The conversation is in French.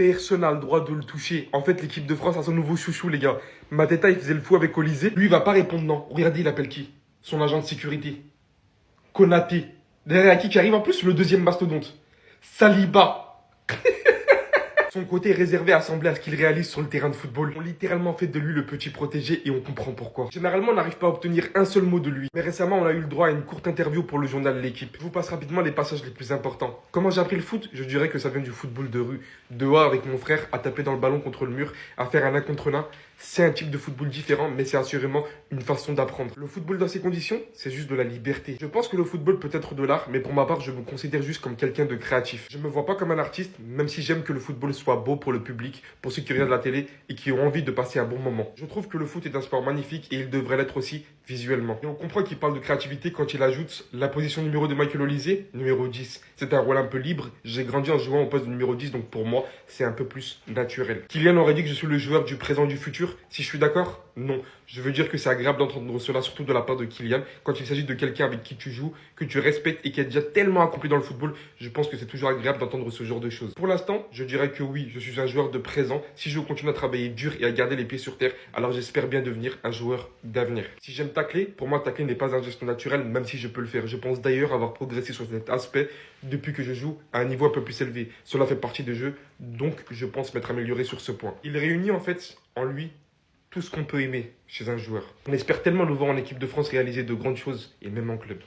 Personne n'a le droit de le toucher. En fait, l'équipe de France a son nouveau chouchou, les gars. Mateta, il faisait le fou avec Olysée. Lui, il va pas répondre non. Regardez, il appelle qui? Son agent de sécurité. Konaté. Derrière qui arrive en plus le deuxième mastodonte. Saliba. Son côté réservé ressemblait à ce qu'il réalise sur le terrain de football. On littéralement fait de lui le petit protégé et on comprend pourquoi. Généralement, on n'arrive pas à obtenir un seul mot de lui. Mais récemment, on a eu le droit à une courte interview pour le journal L'équipe. Je vous passe rapidement les passages les plus importants. Comment j'ai appris le foot? Je dirais que ça vient du football de rue. Dehors avec mon frère, à taper dans le ballon contre le mur, à faire un 1 contre 1. C'est un type de football différent, mais c'est assurément une façon d'apprendre. Le football dans ces conditions, c'est juste de la liberté. Je pense que le football peut être de l'art, mais pour ma part, je me considère juste comme quelqu'un de créatif. Je me vois pas comme un artiste, même si j'aime que le football soit beau pour le public, pour ceux qui regardent la télé et qui ont envie de passer un bon moment. Je trouve que le foot est un sport magnifique et il devrait l'être aussi visuellement. Et on comprend qu'il parle de créativité quand il ajoute la position numéro de Michael Olysée, numéro 10. C'est un rôle un peu libre. J'ai grandi en jouant au poste de numéro 10, donc pour moi, c'est un peu plus naturel. Kylian aurait dit que je suis le joueur du présent et du futur. Si je suis d'accord? Non. Je veux dire que c'est agréable d'entendre cela, surtout de la part de Kylian. Quand il s'agit de quelqu'un avec qui tu joues, que tu respectes et qui a déjà tellement accompli dans le football, je pense que c'est toujours agréable d'entendre ce genre de choses. Pour l'instant, je dirais que oui, je suis un joueur de présent. Si je continue à travailler dur et à garder les pieds sur terre, alors j'espère bien devenir un joueur d'avenir. Si j'aime tacler, pour moi, tacler n'est pas un geste naturel, même si je peux le faire. Je pense d'ailleurs avoir progressé sur cet aspect depuis que je joue à un niveau un peu plus élevé. Cela fait partie des jeux, donc je pense m'être amélioré sur ce point. Il réunit en fait en lui tout ce qu'on peut aimer chez un joueur. On espère tellement le voir en équipe de France réaliser de grandes choses et même en club.